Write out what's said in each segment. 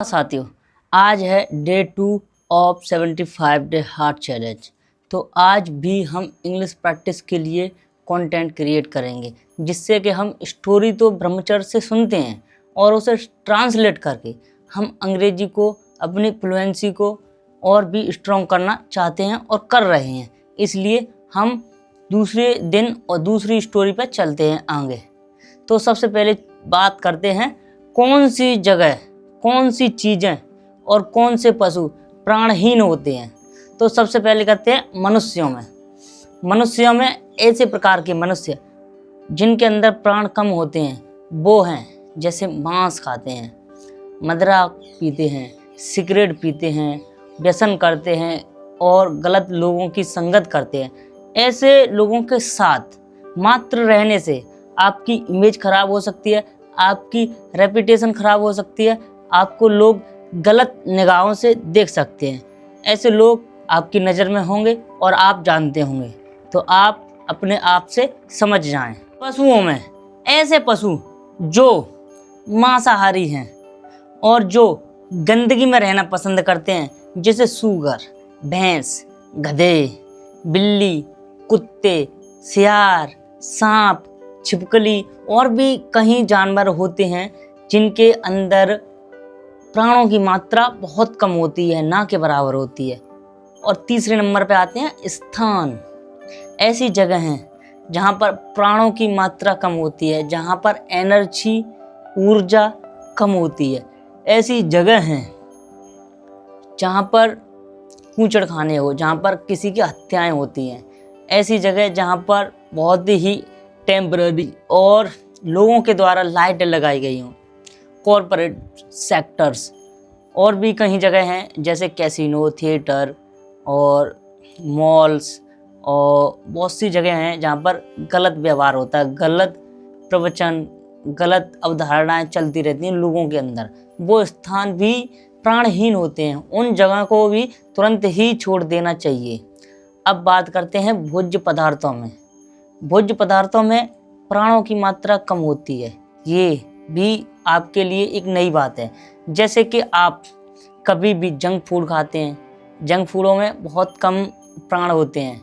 साथियों, आज है day 2 of 75 day heart challenge. तो आज भी हम इंग्लिश प्रैक्टिस के लिए कंटेंट क्रिएट करेंगे, जिससे कि हम स्टोरी तो ब्रह्मचर्य से सुनते हैं और उसे ट्रांसलेट करके हम अंग्रेजी को, अपनी फ्लुएंसी को और भी स्ट्रॉन्ग करना चाहते हैं और कर रहे हैं। इसलिए हम दूसरे दिन और दूसरी स्टोरी पर चलते हैं आगे। तो सबसे पहले बात करते हैं कौन सी जगह, कौन सी चीज़ें और कौन से पशु प्राणहीन होते हैं। तो सबसे पहले करते हैं मनुष्यों में ऐसे प्रकार के मनुष्य जिनके अंदर प्राण कम होते हैं वो हैं, जैसे मांस खाते हैं, मदिरा पीते हैं, सिगरेट पीते हैं, व्यसन करते हैं और गलत लोगों की संगत करते हैं। ऐसे लोगों के साथ मात्र रहने से आपकी इमेज खराब हो सकती है, आपकी रेपुटेशन खराब हो सकती है, आपको लोग गलत निगाहों से देख सकते हैं। ऐसे लोग आपकी नज़र में होंगे और आप जानते होंगे, तो आप अपने आप से समझ जाएं। पशुओं में ऐसे पशु जो मांसाहारी हैं और जो गंदगी में रहना पसंद करते हैं, जैसे सूअर, भैंस, गधे, बिल्ली, कुत्ते, सियार, सांप, छिपकली और भी कई जानवर होते हैं जिनके अंदर प्राणों की मात्रा बहुत कम होती है, ना के बराबर होती है। और तीसरे नंबर पे आते हैं स्थान। ऐसी जगह हैं जहाँ पर प्राणों की मात्रा कम होती है, जहाँ पर एनर्जी, ऊर्जा कम होती है। ऐसी जगह हैं जहाँ पर कूचड़ खाने हो, जहाँ पर किसी की हत्याएं होती हैं। ऐसी जगह जहाँ पर बहुत ही टेम्पररी और लोगों के द्वारा लाइटें लगाई गई हों, कॉरपोरेट सेक्टर्स। और भी कई जगह हैं जैसे कैसीनो, थिएटर और मॉल्स, और बहुत सी जगह हैं जहाँ पर गलत व्यवहार होता है, गलत प्रवचन, गलत अवधारणाएं चलती रहती हैं लोगों के अंदर। वो स्थान भी प्राणहीन होते हैं, उन जगह को भी तुरंत ही छोड़ देना चाहिए। अब बात करते हैं भोज्य पदार्थों में। भोज्य पदार्थों में प्राणों की मात्रा कम होती है, ये भी आपके लिए एक नई बात है। जैसे कि आप कभी भी जंक फूड खाते हैं, जंक फूडों में बहुत कम प्राण होते हैं।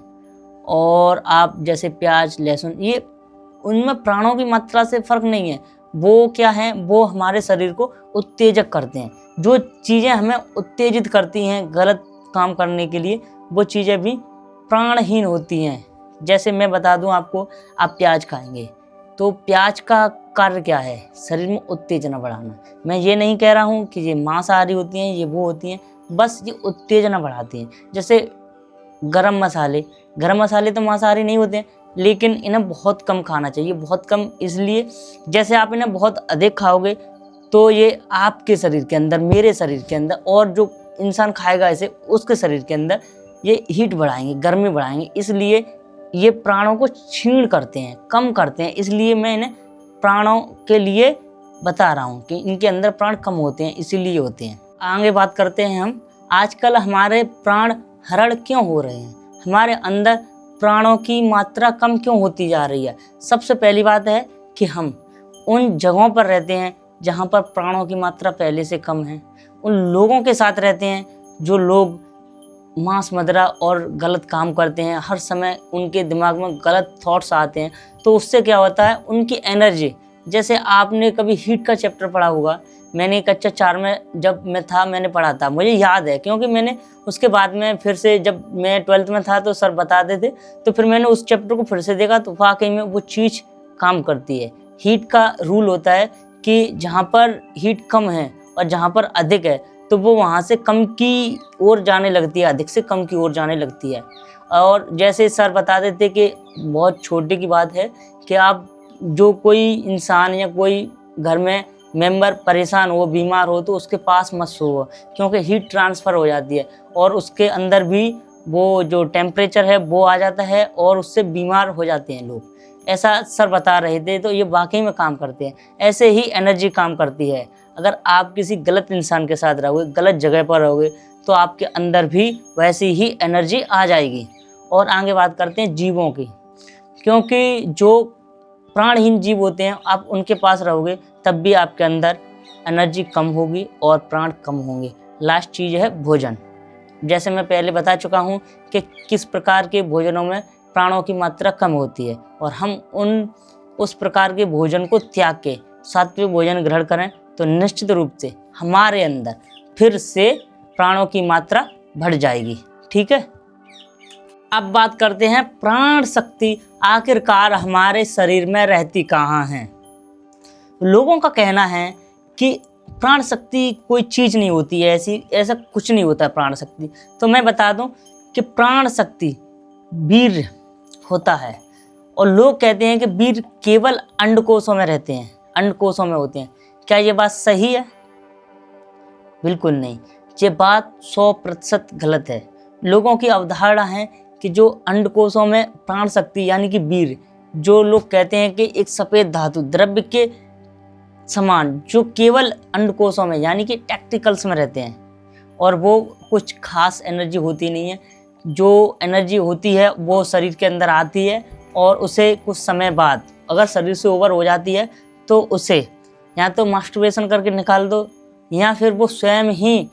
और आप जैसे प्याज, लहसुन, ये उनमें प्राणों की मात्रा से फ़र्क नहीं है। वो क्या है, वो हमारे शरीर को उत्तेजक करते हैं। जो चीज़ें हमें उत्तेजित करती हैं गलत काम करने के लिए, वो चीज़ें भी प्राणहीन होती हैं। जैसे मैं बता दूं आपको, आप प्याज खाएंगे तो प्याज का कार्य क्या है, शरीर में उत्तेजना बढ़ाना। मैं ये नहीं कह रहा हूँ कि ये मांसाहारी होती हैं, ये वो होती हैं, बस ये उत्तेजना बढ़ाती हैं। जैसे गरम मसाले तो मांसाहारी नहीं होते हैं, लेकिन इन्हें बहुत कम खाना चाहिए, बहुत कम। इसलिए जैसे आप इन्हें बहुत अधिक खाओगे तो ये आपके शरीर के अंदर, मेरे शरीर के अंदर और जो इंसान खाएगा इसे, उसके शरीर के अंदर ये हीट बढ़ाएंगे, गर्मी बढ़ाएंगे। इसलिए ये प्राणों को क्षीण करते हैं, कम करते हैं। इसलिए मैं इन्हें प्राणों के लिए बता रहा हूँ कि इनके अंदर प्राण कम होते हैं, इसीलिए होते हैं। आगे बात करते हैं हम, आजकल हमारे प्राण हरण क्यों हो रहे हैं, हमारे अंदर प्राणों की मात्रा कम क्यों होती जा रही है। सबसे पहली बात है कि हम उन जगहों पर रहते हैं जहाँ पर प्राणों की मात्रा पहले से कम है। उन लोगों के साथ रहते हैं जो लोग मांस, मदिरा और गलत काम करते हैं। हर समय उनके दिमाग में गलत थॉट्स आते हैं, तो उससे क्या होता है, उनकी एनर्जी। जैसे आपने कभी हीट का चैप्टर पढ़ा होगा, मैंने कक्षा 4 में जब मैं था मैंने पढ़ा था, मुझे याद है, क्योंकि मैंने उसके बाद में फिर से, जब मैं 12th में था तो सर बताते थे, तो फिर मैंने उस चैप्टर को फिर से देखा, तो वाकई में वो चीज़ काम करती है। हीट का रूल होता है कि जहाँ पर हीट कम है और जहाँ पर अधिक है, तो वो वहाँ से कम की ओर जाने लगती है, अधिक से कम की ओर जाने लगती है। और जैसे सर बता देते कि बहुत छोटे की बात है कि आप जो कोई इंसान या कोई घर में मेंबर परेशान हो, बीमार हो, तो उसके पास मत सो, क्योंकि हीट ट्रांसफ़र हो जाती है और उसके अंदर भी वो जो टेम्परेचर है वो आ जाता है और उससे बीमार हो जाते हैं लोग। ऐसा सर बता रहे थे, तो ये वाकई में काम करते हैं। ऐसे ही एनर्जी काम करती है। अगर आप किसी गलत इंसान के साथ रहोगे, गलत जगह पर रहोगे, तो आपके अंदर भी वैसी ही एनर्जी आ जाएगी। और आगे बात करते हैं जीवों की, क्योंकि जो प्राणहीन जीव होते हैं, आप उनके पास रहोगे तब भी आपके अंदर एनर्जी कम होगी और प्राण कम होंगे। लास्ट चीज़ है भोजन। जैसे मैं पहले बता चुका हूँ कि किस प्रकार के भोजनों में प्राणों की मात्रा कम होती है, और हम उस प्रकार के भोजन को त्याग के सात्विक भोजन ग्रहण करें तो निश्चित रूप से हमारे अंदर फिर से प्राणों की मात्रा बढ़ जाएगी। ठीक है, अब बात करते हैं प्राण शक्ति आखिरकार हमारे शरीर में रहती कहाँ है। लोगों का कहना है कि प्राण शक्ति कोई चीज़ नहीं होती है, ऐसा कुछ नहीं होता है प्राण शक्ति। तो मैं बता दूं कि प्राण शक्ति वीर्य होता है, और लोग कहते हैं कि वीर्य केवल अंडकोशों में रहते हैं, अंडकोशों में होते हैं। क्या ये बात सही है? बिल्कुल नहीं, ये बात 100% गलत है। लोगों की अवधारणा है कि जो अंडकोशों में प्राण शक्ति यानी कि वीर्य, जो लोग कहते हैं कि एक सफ़ेद धातु द्रव्य के समान जो केवल अंडकोशों में यानी कि टेस्टिकल्स में रहते हैं, और वो कुछ खास एनर्जी होती नहीं है। जो एनर्जी होती है वो शरीर के अंदर आती है, और उसे कुछ समय बाद अगर शरीर से ओवर हो जाती है तो उसे या तो मास्टरबेशन करके निकाल दो, या फिर वो स्वयं ही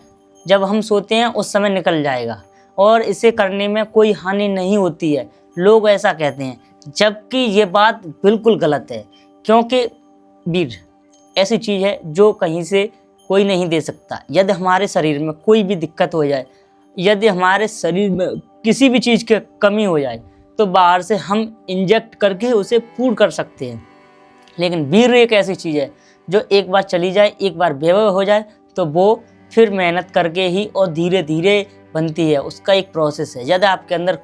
जब हम सोते हैं उस समय निकल जाएगा, और इसे करने में कोई हानि नहीं होती है। लोग ऐसा कहते हैं, जबकि ये बात बिल्कुल गलत है। क्योंकि वीर्य ऐसी चीज़ है जो कहीं से कोई नहीं दे सकता। यदि हमारे शरीर में कोई भी दिक्कत हो जाए, यदि हमारे शरीर में किसी भी चीज़ की कमी हो जाए, तो बाहर से हम इंजेक्ट करके उसे पूर्ण कर सकते हैं। लेकिन वीर्य एक ऐसी चीज़ है जो एक बार चली जाए, एक बार व्यवहार हो जाए, तो वो फिर मेहनत करके ही और धीरे धीरे बनती है। उसका एक प्रोसेस है। यदि आपके अंदर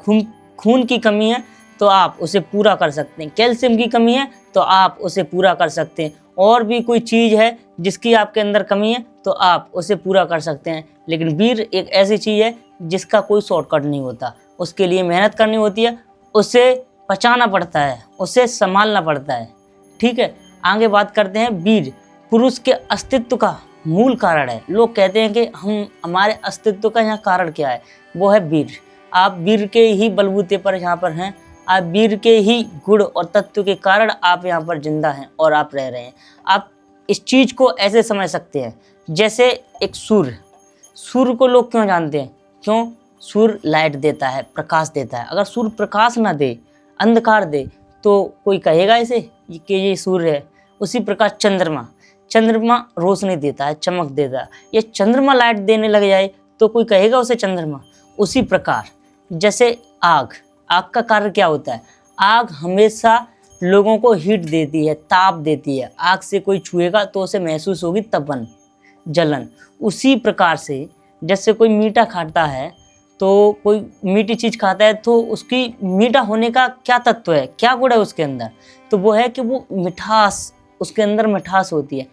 खून की कमी है तो आप उसे पूरा कर सकते हैं, कैल्शियम की कमी है तो आप उसे पूरा कर सकते हैं, और भी कोई चीज़ है जिसकी आपके अंदर कमी है तो आप उसे पूरा कर सकते हैं। लेकिन वीर्य एक ऐसी चीज़ है जिसका कोई शॉर्टकट नहीं होता। उसके लिए मेहनत करनी होती है, उसे पचाना पड़ता है, उसे संभालना पड़ता है। ठीक है, आगे बात करते हैं। वीर्य पुरुष के अस्तित्व का मूल कारण है। लोग कहते हैं कि हमारे अस्तित्व का यहाँ कारण क्या है, वो है वीर्य। आप वीर्य के ही बलबूते पर यहाँ पर हैं, आप वीर्य के ही गुण और तत्व के कारण आप यहाँ पर जिंदा हैं और आप रह रहे हैं। आप इस चीज़ को ऐसे समझ सकते हैं जैसे एक सूर्य को लोग क्यों जानते हैं? क्यों? सूर्य लाइट देता है, प्रकाश देता है। अगर सूर्य प्रकाश ना दे, अंधकार दे, तो कोई कहेगा इसे कि ये सूर्य है। उसी प्रकार चंद्रमा रोशनी देता है, चमक देता है। ये चंद्रमा लाइट देने लग जाए तो कोई कहेगा उसे चंद्रमा। उसी प्रकार जैसे आग का कार्य क्या होता है? आग हमेशा लोगों को हीट देती है, ताप देती है। आग से कोई छुएगा तो उसे महसूस होगी तपन, जलन। उसी प्रकार से जैसे कोई मीठा खाता है, तो कोई मीठी चीज़ खाता है तो उसकी मीठा होने का क्या तत्व है, क्या गुण है उसके अंदर? तो वो है कि वो मिठास, उसके अंदर मिठास होती है।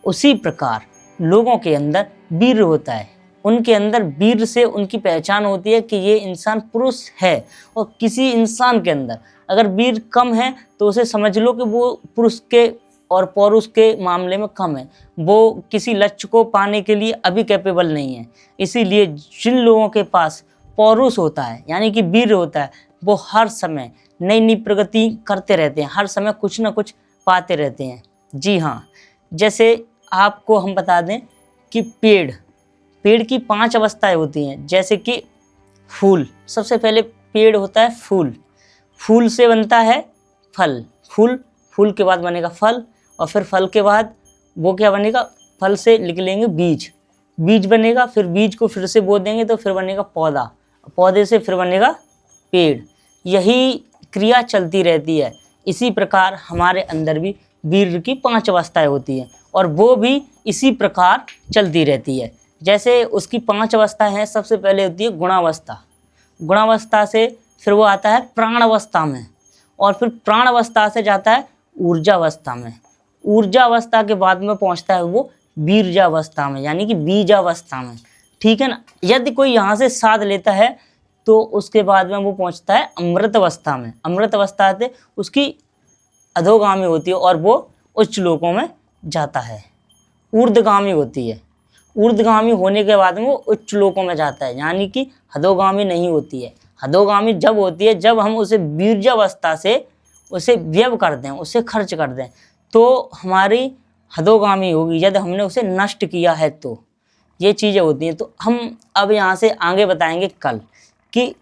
उसी प्रकार लोगों के अंदर वीर्य होता है। उनके अंदर वीर्य से उनकी पहचान होती है कि ये इंसान पुरुष है। और किसी इंसान के अंदर अगर वीर्य कम है तो उसे समझ लो कि वो पुरुष के और पौरुष के मामले में कम है, वो किसी लक्ष्य को पाने के लिए अभी कैपेबल नहीं है। इसीलिए जिन लोगों के पास पौरुष होता है यानी कि वीर्य होता है, वो हर समय नई नई प्रगति करते रहते हैं, हर समय कुछ ना कुछ पाते रहते हैं। जी हाँ, जैसे आपको हम बता दें कि पेड़ की 5 अवस्थाएं होती हैं। जैसे कि फूल, सबसे पहले पेड़ होता है फूल से बनता है फल, फूल के बाद बनेगा फल, और फिर फल के बाद वो क्या बनेगा? फल से निकलेंगे बीज बनेगा, फिर बीज को फिर से बो देंगे तो फिर बनेगा पौधा, पौधे से फिर बनेगा पेड़। यही क्रिया चलती रहती है। इसी प्रकार हमारे अंदर भी वीर्य की 5 अवस्थाएं होती हैं, और वो भी इसी प्रकार चलती रहती है। जैसे उसकी 5 अवस्थाएं हैं। सबसे पहले होती है गुणावस्था से फिर वो आता है प्राणावस्था में, और फिर प्राणावस्था से जाता है ऊर्जावस्था में, ऊर्जावस्था के बाद में पहुंचता है वो वीर्यावस्था में यानी कि बीजावस्था में। ठीक है ना? यदि कोई यहाँ से साध लेता है तो उसके बाद में वो पहुंचता है अमृत अवस्था में। अमृत अवस्था से उसकी अधोगामी होती है और वो उच्च लोकों में जाता है। ऊर्ध्वगामी होती है। ऊर्ध्वगामी होने के बाद में वो उच्च लोकों में जाता है, यानी कि हदोगामी नहीं होती है। हदोगामी जब होती है जब हम उसे बीर्जावस्था से उसे व्यय कर दें, उसे खर्च कर दें, तो हमारी हदोगामी होगी यदि हमने उसे नष्ट किया है तो। ये चीज़ें होती हैं। तो हम अब यहाँ से आगे बताएंगे कल कि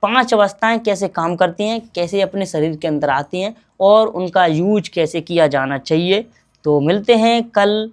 5 अवस्थाएं कैसे काम करती हैं, कैसे अपने शरीर के अंदर आती हैं और उनका यूज कैसे किया जाना चाहिए। तो मिलते हैं कल